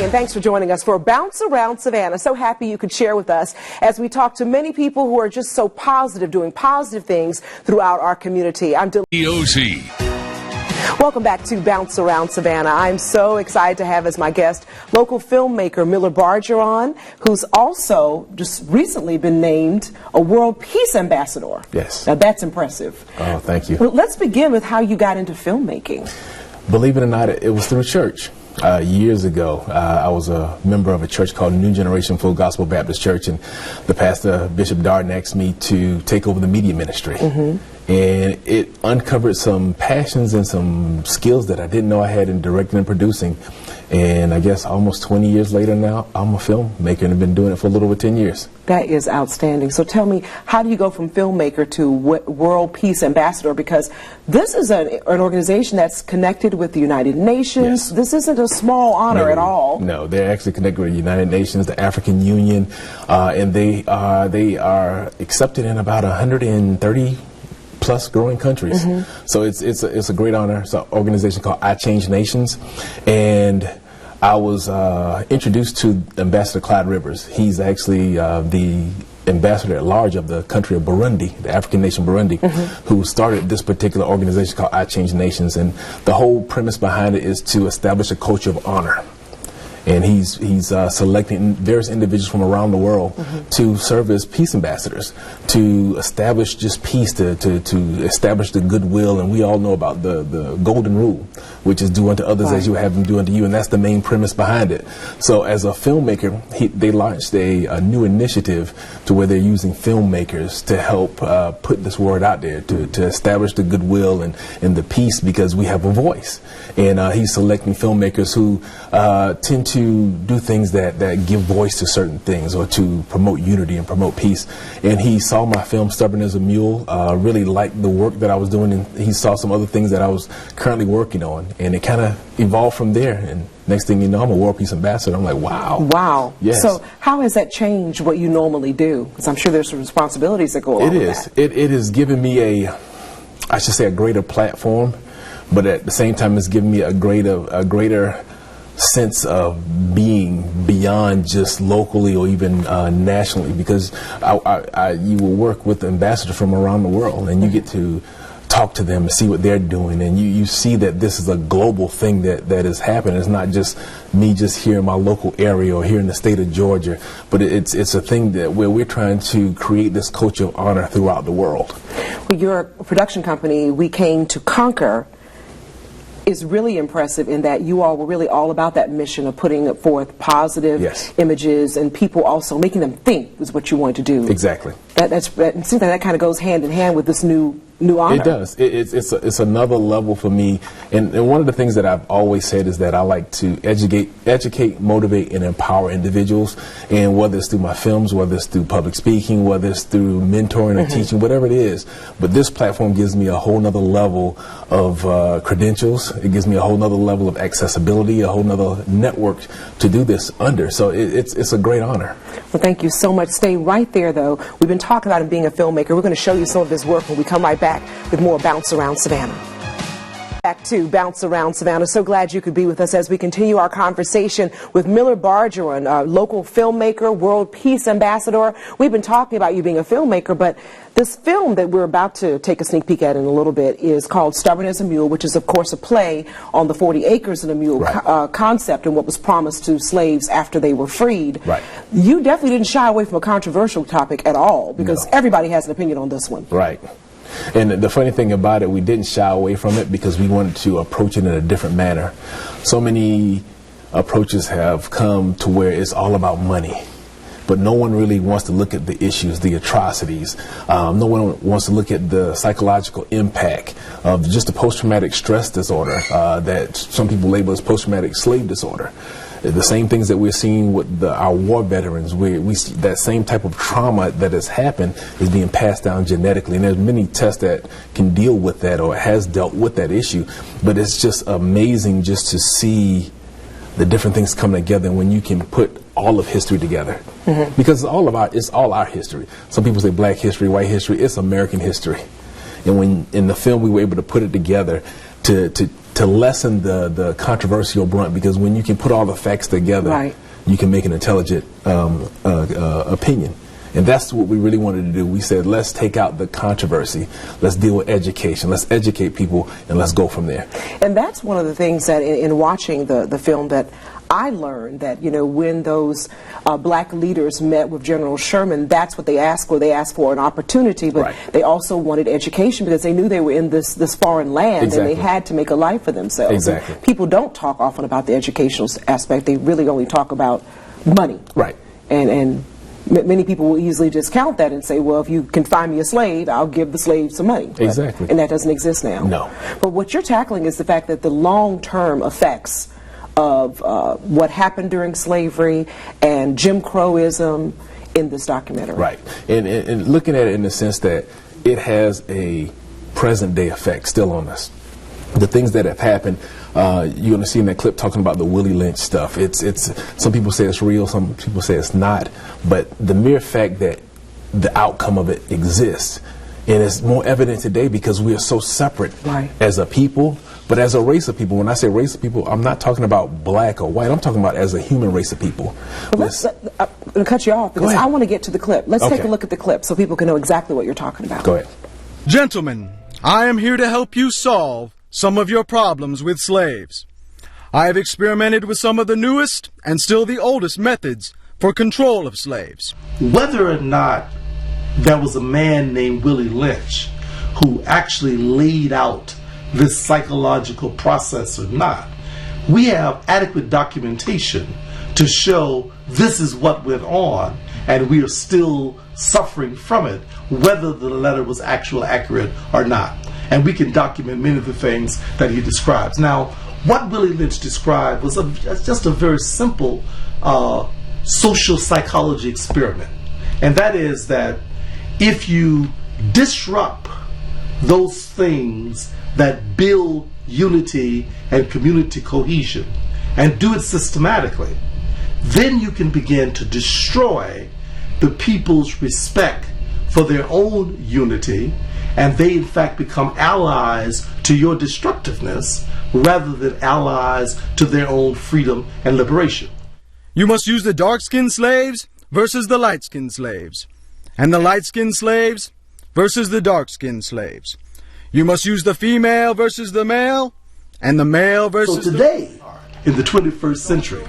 and thanks for joining us for Bounce Around Savannah. So happy you could share with us as we talk to many people who are just so positive, doing positive things throughout our community. I'm Welcome back to Bounce Around Savannah. I'm so excited to have as my guest local filmmaker Miller Bargeron, who's also just recently been named a World Peace Ambassador. Yes. Now that's impressive. Oh, thank you. Well, let's begin with how you got into filmmaking. Believe it or not, it was through church. Years ago, I was a member of a church called New Generation Full Gospel Baptist Church, and the pastor, Bishop Darden, asked me to take over the media ministry. And it uncovered some passions and some skills that I didn't know I had in directing and producing. And I guess almost 20 years later now, I'm a filmmaker and have been doing it for a little over 10 years. That is outstanding. So tell me, how do you go from filmmaker to World Peace Ambassador? Because this is an organization that's connected with the United Nations. Yes. This isn't a small honor at all. No, they're actually connected with the United Nations, the African Union, and they are accepted in about 130 plus growing countries. So it's a great honor. It's an organization called I Change Nations, and I was introduced to Ambassador Clyde Rivers. He's actually the ambassador at large of the country of Burundi, the African nation Burundi, who started this particular organization called I Change Nations. And the whole premise behind it is to establish a culture of honor. And he's selecting various individuals from around the world to serve as peace ambassadors, to establish just peace, to establish the goodwill. And we all know about the golden rule, which is do unto others as you have them do unto you. And that's the main premise behind it. So as a filmmaker, they launched a new initiative to where they're using filmmakers to help put this word out there, to establish the goodwill and the peace, because we have a voice. And he's selecting filmmakers who tend to do things that give voice to certain things, or to promote unity and promote peace. And he saw my film Stubborn as a Mule, really liked the work that I was doing, and he saw some other things that I was currently working on, and it kind of evolved from there. And next thing you know, I'm a World Peace Ambassador. I'm like, wow. Wow. Yes. So how has that changed what you normally do? Because I'm sure there's some responsibilities that go along with that. It has given me I should say a greater platform, but at the same time it's given me a greater sense of being beyond just locally or even nationally, because you will work with ambassadors from around the world, and you get to talk to them and see what they're doing, and you see that this is a global thing that is happening. It's not just me just here in my local area or here in the state of Georgia, but it's a thing that where we're trying to create this culture of honor throughout the world. Well, your production company, We Came to Conquer, is really impressive in that you all were really all about that mission of putting forth positive images, and people also making them think is what you want to do. Exactly. It seems like that kind of goes hand in hand with this new honor. It does. It's another level for me. And one of the things that I've always said is that I like to educate, motivate, and empower individuals. And whether it's through my films, whether it's through public speaking, whether it's through mentoring or teaching, whatever it is. But this platform gives me a whole nother level of credentials. It gives me a whole nother level of accessibility, a whole nother network to do this under. So it's a great honor. Well, thank you so much. Stay right there, though. We've been talking about him being a filmmaker. We're going to show you some of his work when we come right back with more Bounce Around Savannah. Back to Bounce Around Savannah. So glad you could be with us as we continue our conversation with Miller Bargeron, a local filmmaker, World Peace Ambassador. We've been talking about you being a filmmaker, but this film that we're about to take a sneak peek at in a little bit is called Stubborn as a Mule, which is, of course, a play on the 40 acres and a mule concept and what was promised to slaves after they were freed. Right. You definitely didn't shy away from a controversial topic at all, because everybody has an opinion on this one. Right. And the funny thing about it, we didn't shy away from it because we wanted to approach it in a different manner. So many approaches have come to where it's all about money, but no one really wants to look at the issues, the atrocities. No one wants to look at the psychological impact of just the post-traumatic stress disorder that some people label as post-traumatic slave disorder. The same things that we're seeing with our war veterans, we see that same type of trauma that has happened is being passed down genetically. And there's many tests that can deal with that or has dealt with that issue. But it's just amazing just to see the different things coming together when you can put all of history together. Because it's all our history. Some people say black history, white history. It's American history. And when in the film we were able to put it together to to lessen the controversial brunt, because when you can put all the facts together, right, you can make an intelligent opinion. And that's what we really wanted to do. We said, let's take out the controversy. Let's deal with education. Let's educate people, and let's go from there. And that's one of the things that in watching the film that I learned, that, you know, when those black leaders met with General Sherman, that's what they asked for. They asked for an opportunity, but they also wanted education, because they knew they were in this foreign land, and they had to make a life for themselves. Exactly. And people don't talk often about the educational aspect. They really only talk about money. Right. And many people will easily discount that and say, well, if you can find me a slave, I'll give the slave some money. Exactly. And that doesn't exist now. No. But what you're tackling is the fact that the long-term effects of what happened during slavery and Jim Crowism in this documentary. Right. And looking at it in the sense that it has a present-day effect still on us. The things that have happened, you're going to see in that clip talking about the Willie Lynch stuff. It's some people say it's real, some people say it's not, but the mere fact that the outcome of it exists, and it's more evident today because we are so separate as a people, but as a race of people. When I say race of people, I'm not talking about black or white. I'm talking about as a human race of people. Well, I'm going to cut you off because I want to get to the clip. Let's take a look at the clip so people can know exactly what you're talking about. Go ahead. Gentlemen, I am here to help you solve some of your problems with slaves. I have experimented with some of the newest and still the oldest methods for control of slaves. Whether or not there was a man named Willie Lynch who actually laid out this psychological process or not, we have adequate documentation to show this is what went on, and we are still suffering from it, whether the letter was actually accurate or not. And we can document many of the things that he describes. Now, what Willie Lynch described was just a very simple social psychology experiment. And that is that if you disrupt those things that build unity and community cohesion, and do it systematically, then you can begin to destroy the people's respect for their own unity, and they in fact become allies to your destructiveness rather than allies to their own freedom and liberation. You must use the dark-skinned slaves versus the light-skinned slaves, and the light-skinned slaves versus the dark-skinned slaves. You must use the female versus the male, and the male versus So today, in the 21st century,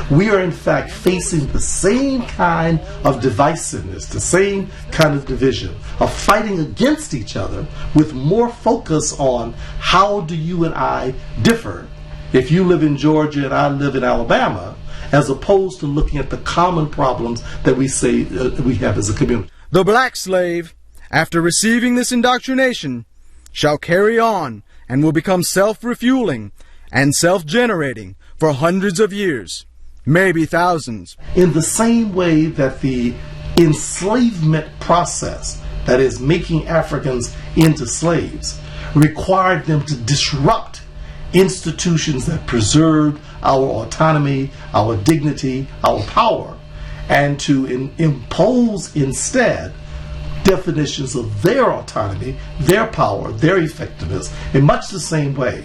we are in fact facing the same kind of divisiveness, the same kind of division, of fighting against each other with more focus on how do you and I differ if you live in Georgia and I live in Alabama, as opposed to looking at the common problems that we say we have as a community. The black slave, after receiving this indoctrination, shall carry on and will become self-refueling and self-generating for hundreds of years, maybe thousands. In the same way that the enslavement process, that is making Africans into slaves, required them to disrupt institutions that preserved our autonomy, our dignity, our power, and to impose instead definitions of their autonomy, their power, their effectiveness, in much the same way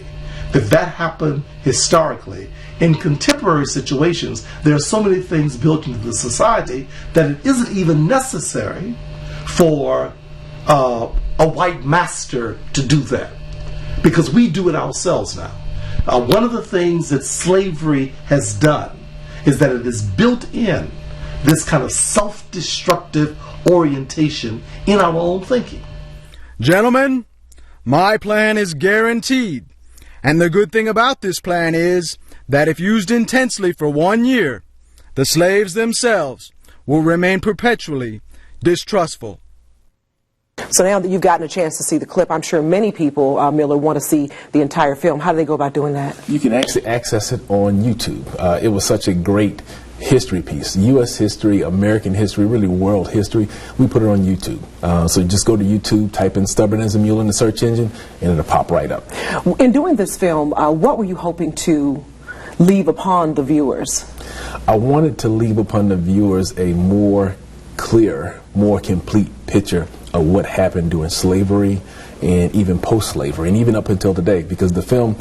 that happened historically. In contemporary situations, there are so many things built into the society that it isn't even necessary for a white master to do that, because we do it ourselves now. One of the things that slavery has done is that it has built in this kind of self-destructive orientation in our own thinking. Gentlemen, my plan is guaranteed. And the good thing about this plan is that if used intensely for 1 year, the slaves themselves will remain perpetually distrustful. So now that you've gotten a chance to see the clip, I'm sure many people, Miller, want to see the entire film. How do they go about doing that? You can actually access it on YouTube. It was such a great history piece, U.S. history, American history, really world history. We put it on YouTube. So just go to YouTube, type in Stubborn as a Mule in the search engine, and it'll pop right up. In doing this film, what were you hoping to leave upon the viewers? I wanted to leave upon the viewers a more clear, more complete picture of what happened during slavery and even post-slavery and even up until today, because the film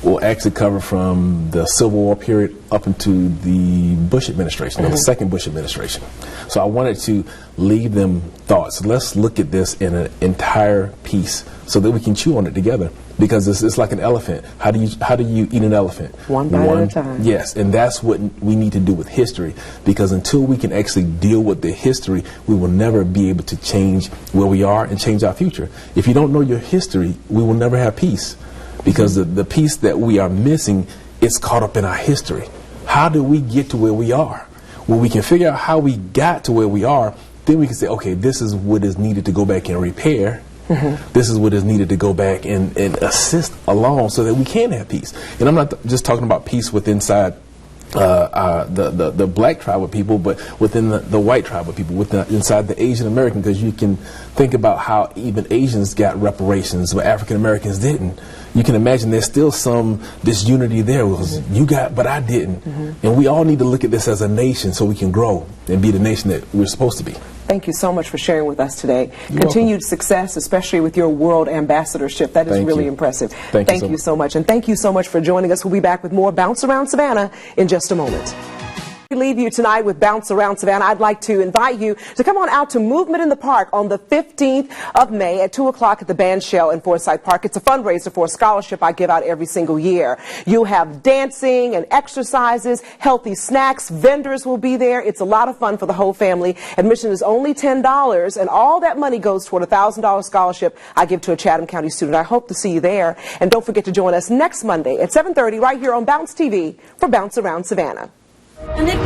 will actually cover from the Civil War period up into the Bush administration, or the second Bush administration. So I wanted to leave them thoughts. Let's look at this in an entire piece so that we can chew on it together, because it's like an elephant. How do you eat an elephant? One bite at a time. Yes, and that's what we need to do with history, because until we can actually deal with the history, we will never be able to change where we are and change our future. If you don't know your history, we will never have peace, because the piece that we are missing is caught up in our history. How do we get to where we are? When we can figure out how we got to where we are, then we can say, okay, this is what is needed to go back and repair. This is what is needed to go back and assist along so that we can have peace. And I'm not just talking about peace within inside the black tribe of people, but within the white tribe of people, inside the Asian American, because you can think about how even Asians got reparations, but African Americans didn't. You can imagine there's still some disunity there. You got, but I didn't. And we all need to look at this as a nation so we can grow and be the nation that we're supposed to be. Thank you so much for sharing with us today. You're Continued welcome. Success, especially with your world ambassadorship. That is Thank really you. impressive. Thank you so much. And thank you so much for joining us. We'll be back with more Bounce Around Savannah in just a moment. We leave you tonight with Bounce Around Savannah. I'd like to invite you to come on out to Movement in the Park on the 15th of May at 2 o'clock at the Band Shell in Forsyth Park. It's a fundraiser for a scholarship I give out every single year. You'll have dancing and exercises, healthy snacks, vendors will be there. It's a lot of fun for the whole family. Admission is only $10, and all that money goes toward a $1,000 scholarship I give to a Chatham County student. I hope to see you there. And don't forget to join us next Monday at 7:30 right here on Bounce TV for Bounce Around Savannah. And it